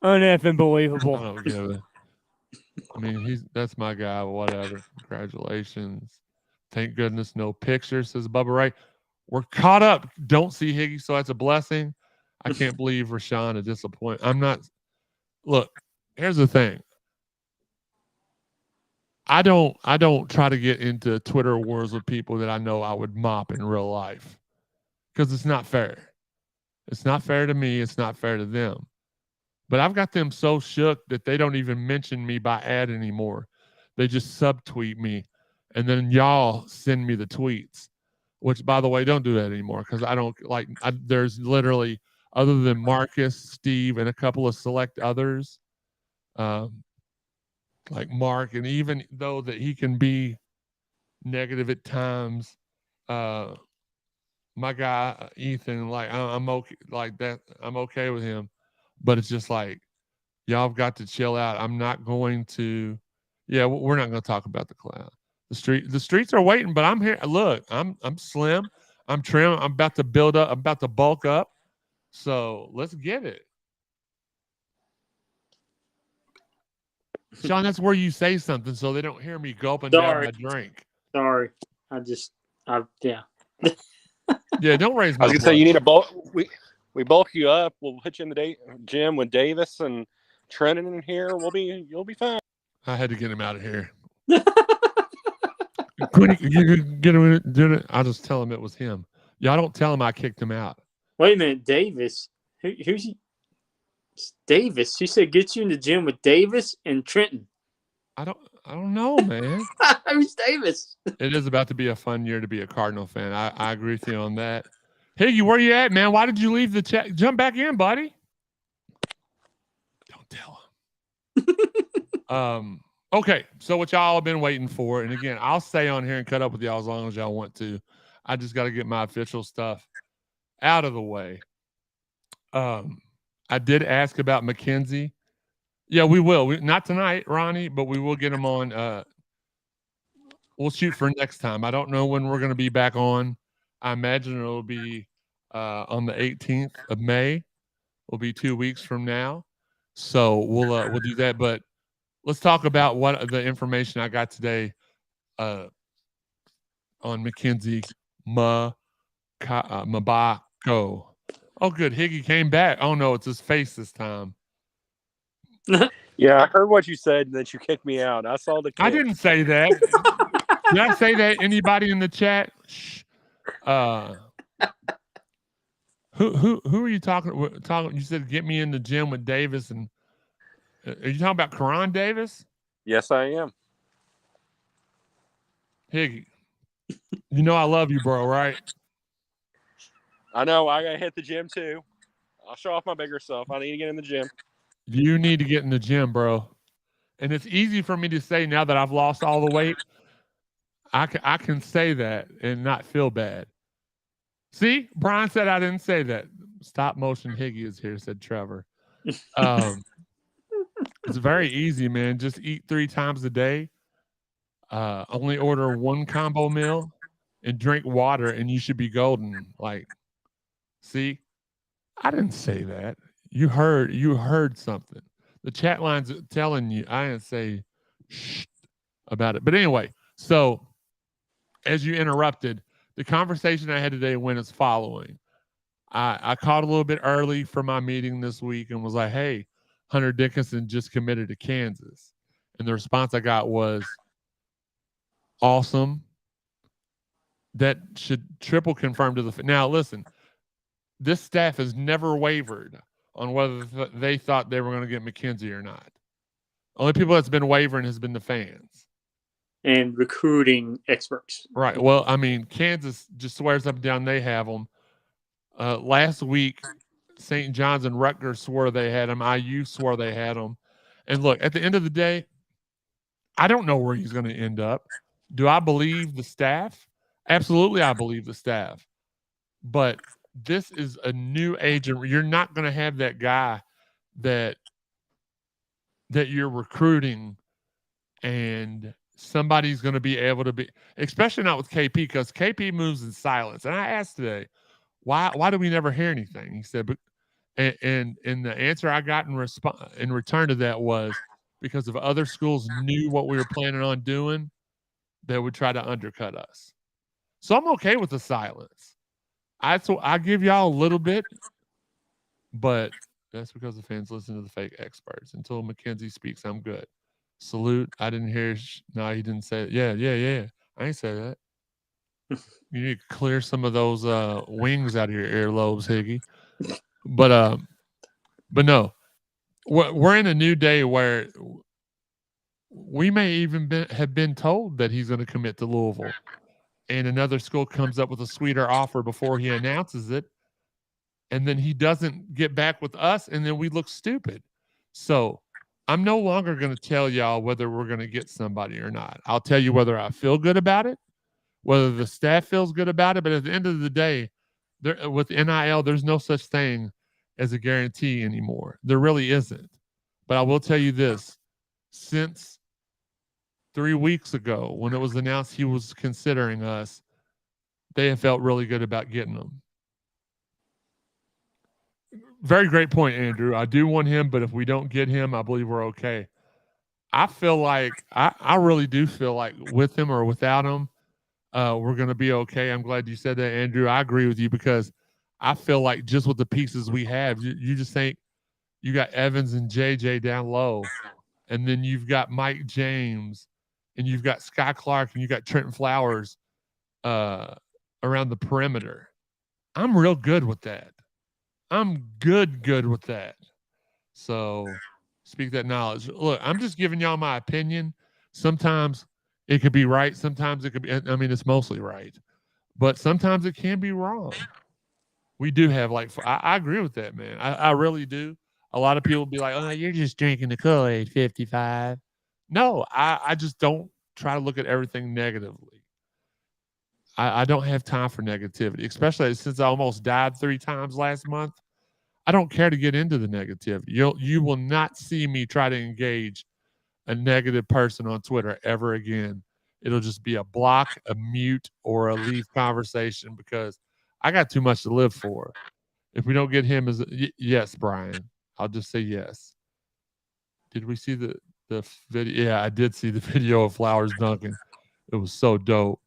Uneffing believable. I don't give a. I mean, that's my guy. Whatever. Congratulations. Thank goodness, no pictures, says Bubba Ray. We're caught up. Don't see Higgy, so that's a blessing. I can't believe Rashawn a disappointment. I'm not. Look, here's the thing. I don't try to get into Twitter wars with people that I know I would mop in real life because it's not fair. It's not fair to me. It's not fair to them. But I've got them so shook that they don't even mention me by ad anymore. They just subtweet me, and then y'all send me the tweets. Which, by the way, don't do that anymore because I don't like. There's literally, other than Marcus, Steve, and a couple of select others, like Mark, and even though that he can be negative at times, my guy Ethan, like I'm okay, like that. I'm okay with him, but it's just like y'all have got to chill out. I'm not going to. Yeah, we're not going to talk about the cloud. The streets are waiting, but I'm here. Look, I'm slim. I'm trim. I'm about to build up. I'm about to bulk up. So let's get it. Shawn, that's where you say something so they don't hear me gulping down my drink. Sorry. Yeah. Yeah, don't raise my I was gonna say you need a bulk. We bulk you up. We'll put you in the gym with Davis and Trentyn in here. You'll be fine. I had to get him out of here. You get him doing it. I'll just tell him it was him. Y'all don't tell him I kicked him out. Wait a minute, Davis. Who's he? It's Davis. She said get you in the gym with Davis and Trentyn. I don't know, man. Who's Davis? It is about to be a fun year to be a Cardinal fan. I agree with you on that. Higgy, where you at, man? Why did you leave the chat? Jump back in, buddy. Don't tell him. Okay, so what y'all have been waiting for, and again, I'll stay on here and cut up with y'all as long as y'all want to. I just got to get my official stuff out of the way. I did ask about McKenzie. Yeah, we will. Not tonight, Ronnie, but we will get him on. We'll shoot for next time. I don't know when we're going to be back on. I imagine it'll be on the 18th of May. Will be 2 weeks from now. So we'll do that. But let's talk about what the information I got today on McKenzie Mgbako. Oh, good. Higgy came back. Oh, no, it's his face this time. Yeah, I heard what you said that you kicked me out. I saw the kick. I didn't say that. Did I say that? Anybody in the chat? Shh. Who are you talking? You said get me in the gym with Davis, and are you talking about Karan Davis? Yes, I am. Higgy, you know I love you, bro, right? I know. I gotta hit the gym too. I'll show off my bigger self. I need to get in the gym. You need to get in the gym, bro. And it's easy for me to say now that I've lost all the weight. I can say that and not feel bad. See, Brian said I didn't say that. Stop motion Higgy is here, said Trevor. It's very easy, man. Just eat 3 times a day. Only order 1 combo meal and drink water, and you should be golden. Like, see, I didn't say that. You heard something. The chat line's telling you. I didn't say shh about it. But anyway, so as you interrupted, the conversation I had today went as following. I called a little bit early for my meeting this week and was like, hey, Hunter Dickinson just committed to Kansas. And the response I got was, awesome. That should triple confirm to the. Now, listen, this staff has never wavered on whether they thought they were going to get McKenzie or not. Only people that's been wavering has been the fans. And recruiting experts. Right. Well, I mean, Kansas just swears up and down they have them. Last week, St. John's and Rutgers swore they had him. IU swore they had him. And look, at the end of the day, I don't know where he's going to end up. Do I believe the staff? Absolutely, I believe the staff. But this is a new age. You're not going to have that guy that you're recruiting and somebody's going to be able to be, especially not with KP, because KP moves in silence. And I asked today, why do we never hear anything? He said, but and the answer I got in return to that was because if other schools knew what we were planning on doing, they would try to undercut us. So I'm okay with the silence. I give y'all a little bit, but that's because the fans listen to the fake experts. Until McKenzie speaks, I'm good. Salute. I didn't hear. No, he didn't say it. Yeah. I ain't say that. You need to clear some of those wings out of your earlobes, Higgy. But no, we're in a new day where we may even have been told that he's going to commit to Louisville, and another school comes up with a sweeter offer before he announces it, and then he doesn't get back with us, and then we look stupid. So I'm no longer going to tell y'all whether we're going to get somebody or not. I'll tell you whether I feel good about it, whether the staff feels good about it. But at the end of the day, with NIL, there's no such thing as a guarantee anymore. There really isn't. But I will tell you this. Since 3 weeks ago, when it was announced he was considering us, they have felt really good about getting him. Very great point, Andrew. I do want him, but if we don't get him, I believe we're okay. I feel like, I really do feel like with him or without him, we're going to be okay. I'm glad you said that, Andrew. I agree with you because I feel like just with the pieces we have, you just think you got Evans and JJ down low, and then you've got Mike James, and you've got Sky Clark, and you got Trentyn Flowers around the perimeter. I'm real good with that. I'm good with that. So speak that knowledge. Look, I'm just giving y'all my opinion. Sometimes it could be right. Sometimes it could be, I mean, it's mostly right. But sometimes it can be wrong. We do have, like, I agree with that, man. I really do. A lot of people be like, oh, you're just drinking the Kool-Aid, 55. No, I just don't try to look at everything negatively. I don't have time for negativity, especially since I almost died 3 times last month. I don't care to get into the negativity. You will not see me try to engage a negative person on Twitter ever again. It'll just be a block, a mute, or a leave conversation because I got too much to live for. If we don't get him, yes, Brian. I'll just say yes. Did we see the video? Yeah, I did see the video of Flowers dunking. It was so dope.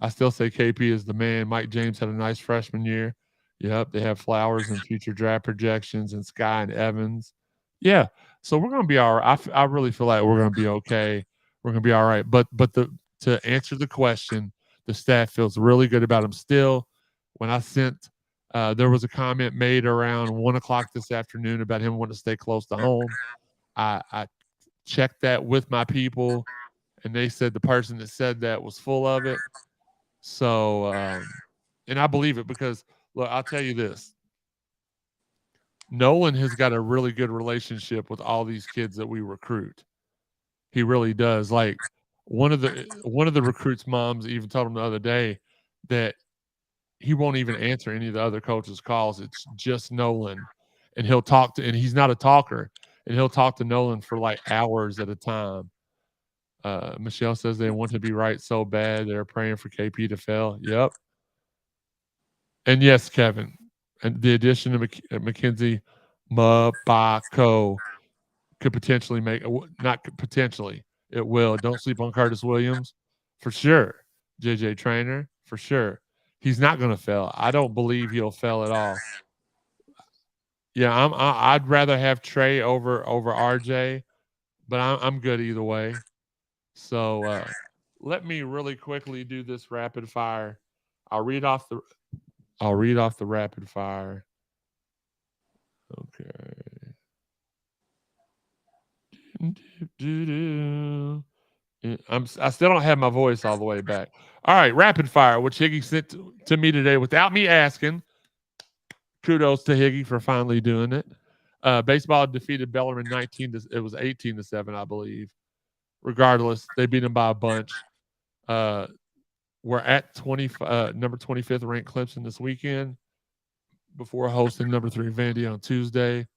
I still say KP is the man. Mike James had a nice freshman year. Yep, they have Flowers and future draft projections and Sky and Evans. Yeah, so we're going to be all right. I really feel like we're going to be okay. We're going to be all right. But to answer the question, the staff feels really good about him still. When I sent, there was a comment made around 1 o'clock this afternoon about him wanting to stay close to home. I checked that with my people, and they said the person that said that was full of it. So, and I believe it because, look, I'll tell you this. Nolan has got a really good relationship with all these kids that we recruit. He really does. Like one of the recruits' moms even told him the other day that he won't even answer any of the other coaches' calls. It's just Nolan, and he'll talk to. And he's not a talker, and he'll talk to Nolan for like hours at a time. Michelle says they want to be right so bad they're praying for KP to fail. Yep. And yes, Kevin, and the addition of McKenzie Mgbako could potentially make, not potentially, it will. Don't sleep on Curtis Williams, for sure. JJ Traynor, for sure. he's not going to fail. I don't believe he'll fail at all. Yeah, I'd rather have Trey over RJ, but I'm good either way. So let me really quickly do this rapid fire. I'll read off the rapid fire. Okay. I still don't have my voice all the way back. All right, rapid fire, which Higgy sent to me today without me asking. Kudos to Higgy for finally doing it. Baseball defeated Bellarmine 18-7, I believe. Regardless, they beat them by a bunch. We're at number 25th ranked Clemson this weekend before hosting number 3 Vandy on Tuesday.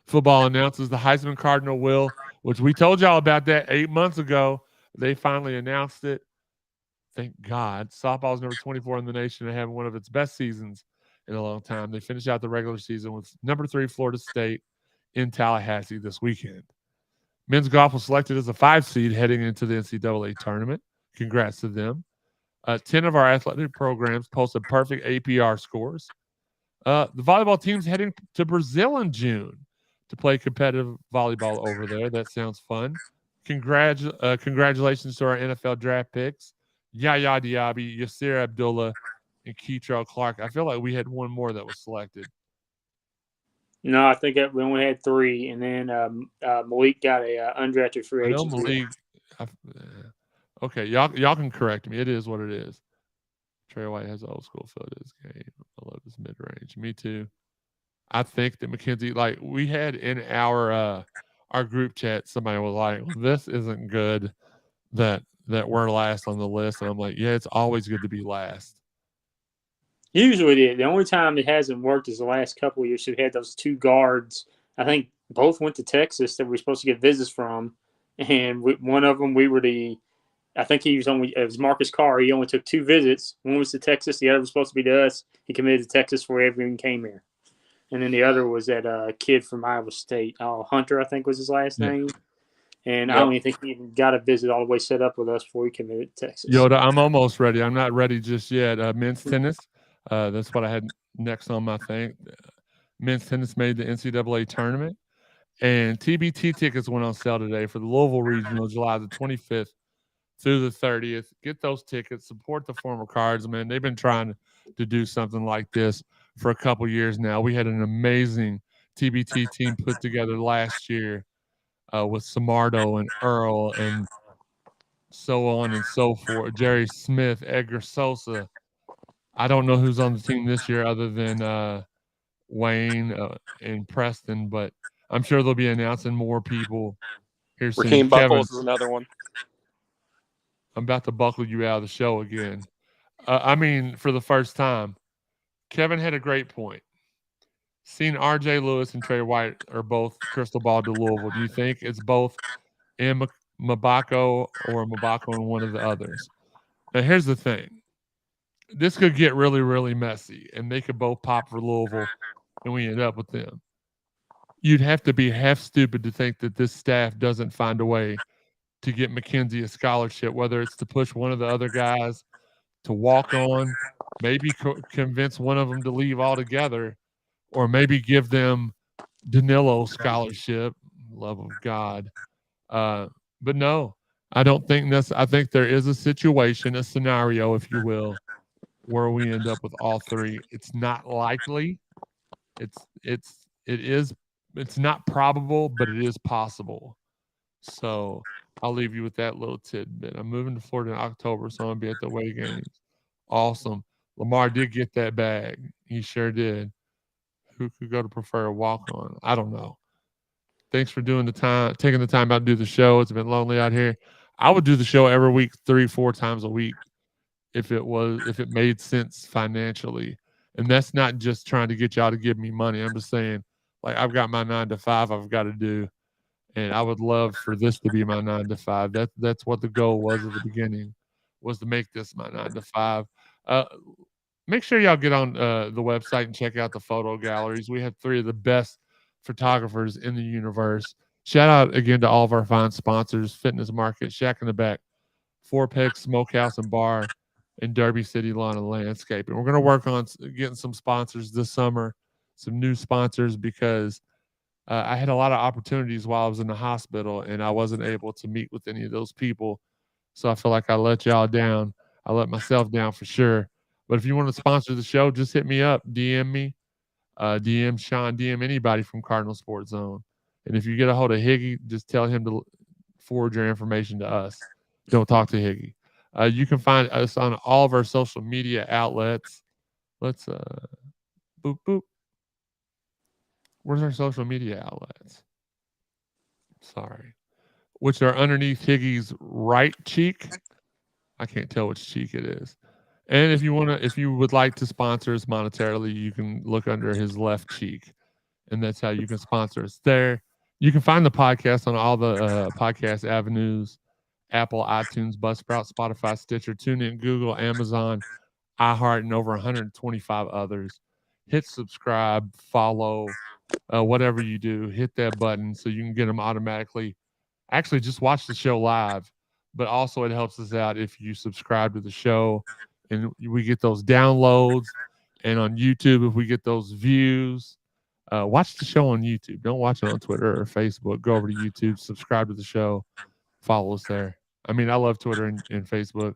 Football announces the Heisman Cardinal will, which we told y'all about that 8 months ago. They finally announced it. Thank God. Softball is number 24 in the nation and having one of its best seasons in a long time. They finish out the regular season with number 3 Florida State in Tallahassee this weekend. Men's golf was selected as a 5 seed heading into the NCAA tournament. Congrats to them. 10 of our athletic programs posted perfect APR scores. The volleyball team's heading to Brazil in June to play competitive volleyball over there. That sounds fun. Congratulations to our NFL draft picks, Yaya Diaby, Yasir Abdullah, and Keitrell Clark. I feel like we had one more that was selected. No, I think we only had 3, and then Malik got a undrafted free agent. Malik. Okay, y'all can correct me. It is what it is. Trey White has old school feel to his game. I love his mid range. Me too. I think that McKenzie, like we had in our group chat, somebody was like, well, "This isn't good that we're last on the list," and I'm like, "Yeah, it's always good to be last." Usually, the only time it hasn't worked is the last couple of years. We had those 2 guards. I think both went to Texas that we were supposed to get visits from, and one of them we were I think it was Marcus Carr. He only took 2 visits. One was to Texas. The other was supposed to be to us. He committed to Texas before he even came here. And then the other was that kid from Iowa State. Hunter, I think was his last name. And I don't even think he even got a visit all the way set up with us before he committed to Texas. Yoda, I'm almost ready. I'm not ready just yet. Men's tennis. That's what I had next on my thing. Men's tennis made the NCAA tournament. And TBT tickets went on sale today for the Louisville Regional, July the 25th through the 30th. Get those tickets. Support the former Cards, man. They've been trying to do something like this for a couple years now. We had an amazing TBT team put together last year with Samardo and Earl and so on and so forth. Jerry Smith, Edgar Sosa. I don't know who's on the team this year other than Wayne and Preston, but I'm sure they'll be announcing more people here soon. Rakeem Buckles is another one. I'm about to buckle you out of the show again. For the first time, Kevin had a great point. Seen R.J. Lewis and Trey White are both crystal ball to Louisville. Do you think it's both Mgbako or Muh-Bok and one of the others? Now, here's the thing. This could get really, really messy, and they could both pop for Louisville, and we end up with them. You'd have to be half stupid to think that this staff doesn't find a way to get McKenzie a scholarship, whether it's to push one of the other guys to walk on, maybe convince one of them to leave altogether, or maybe give them Danilo scholarship, love of God. But no, I don't think that's. I think there is a situation, a scenario, if you will, where we end up with all 3. It's not likely. It's not probable, but it is possible. So I'll leave you with that little tidbit. I'm moving to Florida in October, so I'm going to be at the away games. Awesome. Lamar did get that bag. He sure did. Who could go to prefer a walk-on? I don't know. Thanks for taking the time out to do the show. It's been lonely out here. I would do the show every week, 3-4 times a week if it made sense financially. And that's not just trying to get y'all to give me money. I'm just saying, like, I've got my 9 to 5 I've got to do. And I would love for this to be my 9 to 5. That's what the goal was at the beginning, was to make this my 9 to 5. Make sure y'all get on the website and check out the photo galleries. We have 3 of the best photographers in the universe. Shout out again to all of our fine sponsors: Fitness Market, Shack in the Back, 4 Pegs Smokehouse and Bar, and Derby City Lawn and Landscaping. We're going to work on getting some sponsors this summer, some new sponsors, because I had a lot of opportunities while I was in the hospital, and I wasn't able to meet with any of those people. So I feel like I let y'all down. I let myself down for sure. But if you want to sponsor the show, just hit me up, DM me, DM Shawn, DM anybody from Cardinal Sports Zone. And if you get a hold of Higgy, just tell him to forward your information to us. Don't talk to Higgy. You can find us on all of our social media outlets. Let's boop boop. Where's our social media outlets? Sorry. Which are underneath Higgy's right cheek. I can't tell which cheek it is. And if you would like to sponsor us monetarily, you can look under his left cheek. And that's how you can sponsor us there. You can find the podcast on all the podcast avenues: Apple, iTunes, Buzzsprout, Spotify, Stitcher, TuneIn, Google, Amazon, iHeart, and over 125 others. Hit subscribe, follow, whatever you do, hit that button so you can get them automatically. Actually, just watch the show live, but also it helps us out if you subscribe to the show and we get those downloads. And on YouTube, if we get those views, watch the show on YouTube. Don't watch it on Twitter or Facebook. Go over to YouTube, subscribe to the show, follow us there. I mean, I love Twitter and Facebook.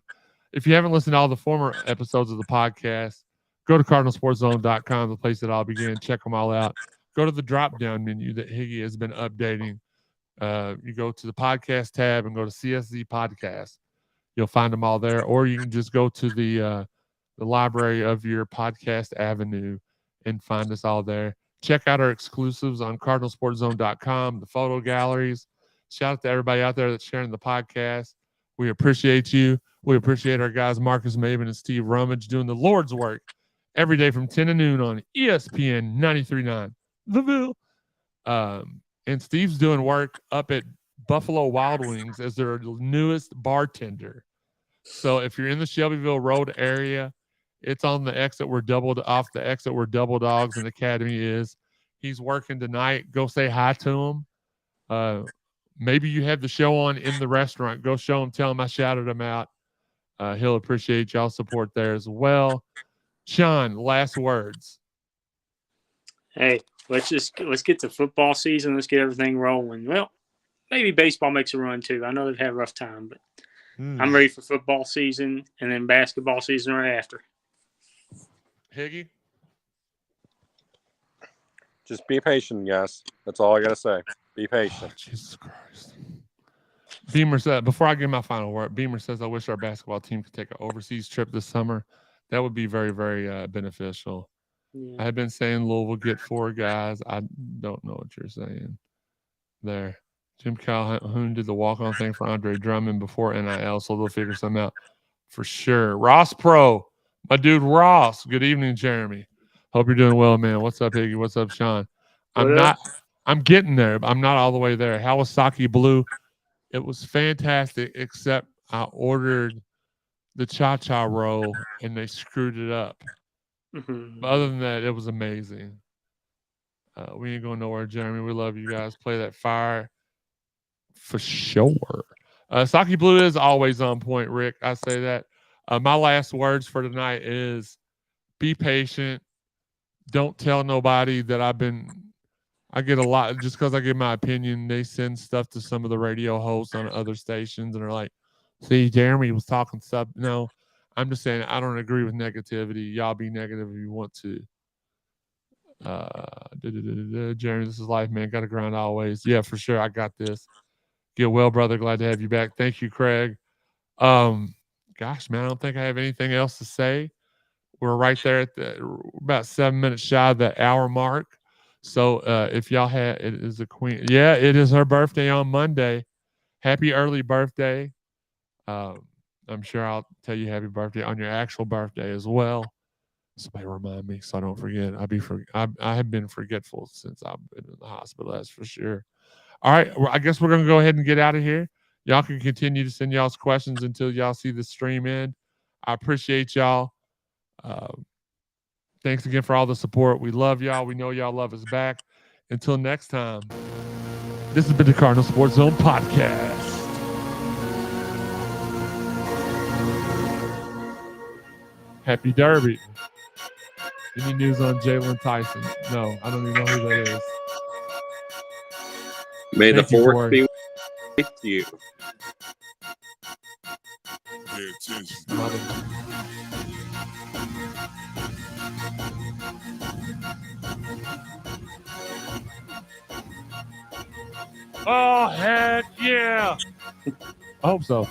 If you haven't listened to all the former episodes of the podcast, go to cardinalsportszone.com, the place that I'll begin. Check them all out. Go to the drop-down menu that Higgy has been updating. You go to the podcast tab and go to CSZ Podcast. You'll find them all there. Or you can just go to the library of your podcast avenue and find us all there. Check out our exclusives on cardinalsportszone.com, the photo galleries. Shout out to everybody out there that's sharing the podcast. We appreciate you. We appreciate our guys, Marcus Maven and Steve Rummage, doing the Lord's work every day from 10 to noon on ESPN 93.9 The Ville. And Steve's doing work up at Buffalo Wild Wings as their newest bartender. So if you're in the Shelbyville Road area, it's on the exit where Double Dogs and Academy is. He's working tonight. Go say hi to him. Maybe you have the show on in the restaurant. Go show him. Tell him I shouted him out. He'll appreciate y'all's support there as well. Shawn, last words. Hey, let's get to football season. Let's get everything rolling. Well, maybe baseball makes a run too. I know they've had a rough time, but I'm ready for football season and then basketball season right after. Higgy? Just be patient, guys. That's all I got to say. Be patient. Oh, Jesus Christ. Beamer said, before I give my final word, Beamer says, I wish our basketball team could take an overseas trip this summer. That would be very, very beneficial. Yeah. I have been saying Louisville get 4 guys. I don't know what you're saying there. Jim Calhoun did the walk-on thing for Andre Drummond before NIL, so they'll figure something out for sure. Ross Pro, my dude Ross. Good evening, Jeremy. Hope you're doing well, man. What's up, Higgy? What's up, Shawn? I'm getting there, but I'm not all the way there. How was Sake Blue? It was fantastic, except I ordered the cha-cha roll and they screwed it up. Mm-hmm. But other than that, it was amazing. We ain't going nowhere, Jeremy. We love you guys. Play that fire for sure. Sake Blue is always on point, Rick. I say that. My last words for tonight is be patient. Don't tell nobody that I get a lot just because I give my opinion. They send stuff to some of the radio hosts on other stations and are like, see, Jeremy was talking stuff. No, I'm just saying I don't agree with negativity. Y'all be negative if you want to. Jeremy, this is life, man. Got to grind always. Yeah, for sure. I got this. Get well, brother. Glad to have you back. Thank you, Craig. Gosh, man, I don't think I have anything else to say. We're right there at about 7 minutes shy of the hour mark. So if y'all had, it is a queen. Yeah, it is her birthday on Monday. Happy early birthday. I'm sure I'll tell you happy birthday on your actual birthday as well. Somebody remind me so I don't forget. I have been forgetful since I've been in the hospital, that's for sure. All right, well, I guess we're going to go ahead and get out of here. Y'all can continue to send y'all's questions until y'all see the stream end. I appreciate y'all. Thanks again for all the support. We love y'all. We know y'all love us back. Until next time, this has been the Cardinal Sports Zone Podcast. Happy Derby. Any news on Jalen Tyson? No, I don't even know who that is. May the Thank you, fourth Corey. be with you. Pay attention. Mother. Oh, heck yeah. I hope so.